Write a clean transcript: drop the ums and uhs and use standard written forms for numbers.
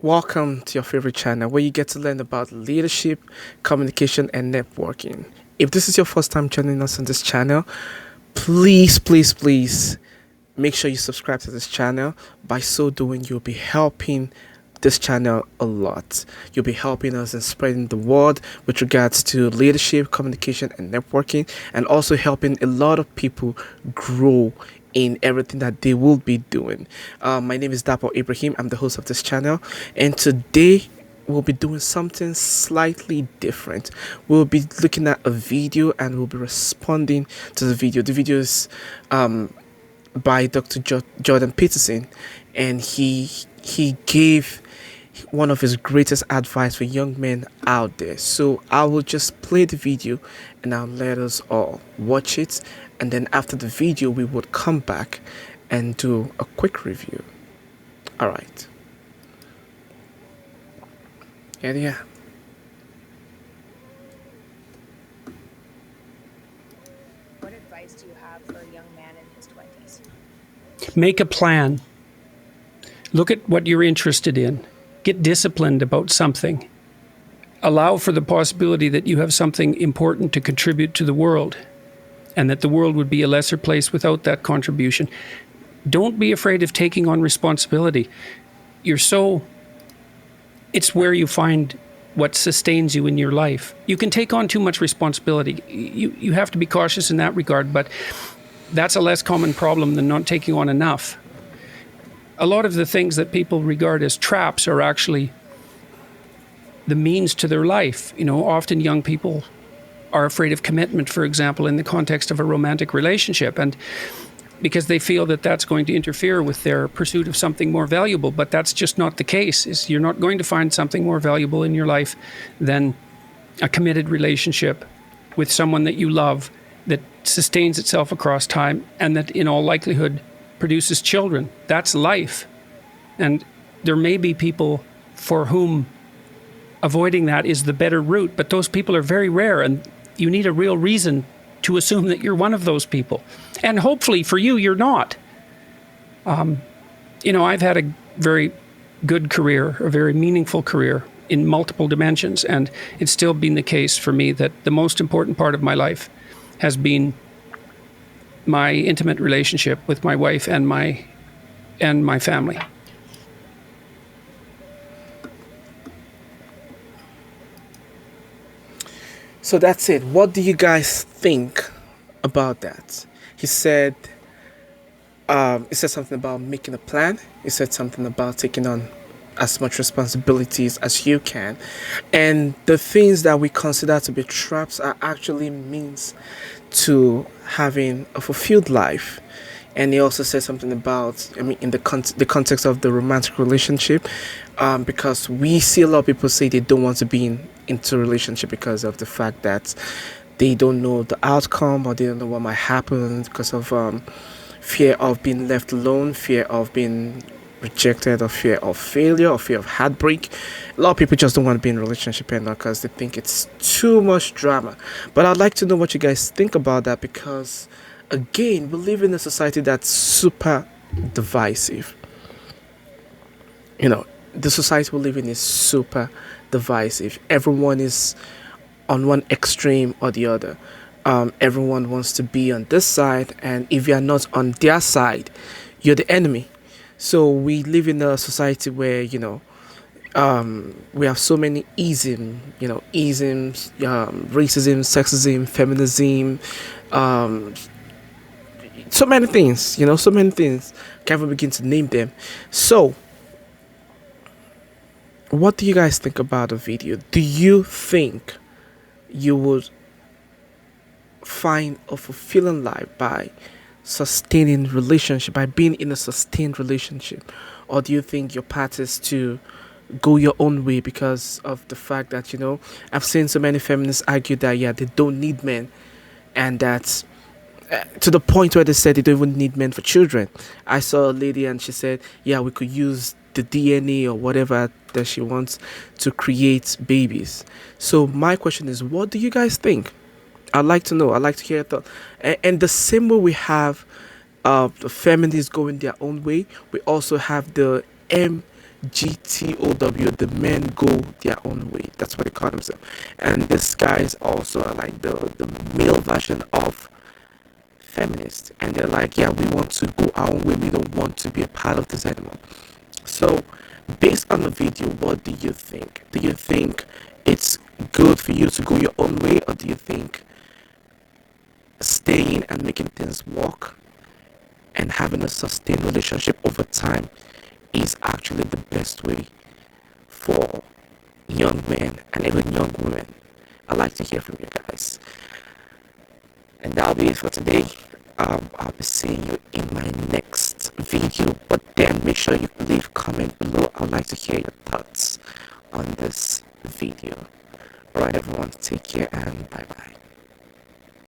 Welcome to your favorite channel where you get to learn about leadership, communication, and networking. If this is your first time joining us on this channel, please make sure you subscribe to this channel. By so doing, you'll be helping this channel a lot. You'll be helping us in spreading the word with regards to leadership, communication, and networking, and also helping a lot of people grow in everything that they will be doing. My name is Dapo Ibrahim. I'm the host of this channel, and today we'll be doing something slightly different. We'll be looking at a video and we'll be responding to the video. The video is by Dr. Jordan Peterson, and he gave one of his greatest advice for young men out there. So I will just play the video and I'll let us all watch it, and then after the video we would come back and do a quick review. All right. Yeah. What advice do you have for a young man in his 20s? Make a plan. Look at what you're interested in. Get disciplined about something. Allow for the possibility that you have something important to contribute to the world, and that the world would be a lesser place without that contribution. Don't be afraid of taking on responsibility. It's where you find what sustains you in your life. You can take on too much responsibility. You have to be cautious in that regard, but that's a less common problem than not taking on enough. A lot of the things that people regard as traps are actually the means to their life. Often young people are afraid of commitment, for example, in the context of a romantic relationship, and because they feel that that's going to interfere with their pursuit of something more valuable. But that's just not the case. You're not going to find something more valuable in your life than a committed relationship with someone that you love, that sustains itself across time, and that in all likelihood produces children. That's life. And there may be people for whom avoiding that is the better route, but those people are very rare, and you need a real reason to assume that you're one of those people. And hopefully for you, you're not. I've had a very good career, a very meaningful career in multiple dimensions, and it's still been the case for me that the most important part of my life has been my intimate relationship with my wife and my family. So that's it. What do you guys think about that? He said something about making a plan. He said something about taking on as much responsibilities as you can, and the things that we consider to be traps are actually means to having a fulfilled life. And he also said something about, in the context of the romantic relationship, because we see a lot of people say they don't want to be into a relationship because of the fact that they don't know the outcome, or they don't know what might happen because of fear of being left alone, fear of being rejected, or fear of failure, or fear of heartbreak. A lot of people just don't want to be in a relationship anymore because they think it's too much drama. But I'd like to know what you guys think about that, because again, we live in a society that's super divisive. The society we live in is super divisive. Everyone is on one extreme or the other. Everyone wants to be on this side, and if you're not on their side, you're the enemy. So we live in a society where we have so many isms, racism, sexism, feminism, so many things, can't even begin to name them. So what do you guys think about the video? Do you think you would find a fulfilling life by sustaining relationship, by being in a sustained relationship? Or do you think your path is to go your own way because of the fact that, I've seen so many feminists argue that, they don't need men, and that's to the point where they said they don't even need men for children. I saw a lady and she said, we could use the DNA or whatever that she wants to create babies. So my question is, what do you guys think? I'd like to know. I'd like to hear your thoughts. And the same way we have the feminists going their own way, we also have the GTOW, the men go their own way. That's what they call themselves. And this guy is also like the male version of feminist. And they're like, yeah, we want to go our own way. We don't want to be a part of this anymore. So, based on the video, what do you think? Do you think it's good for you to go your own way, or do you think staying and making things work and having a sustained relationship over time is actually the best way for young men and even young women? I'd like to hear from you guys. And that'll be it for today. I'll be seeing you in my next video, but then make sure you leave a comment below. I'd like to hear your thoughts on this video. Alright everyone, take care and bye bye.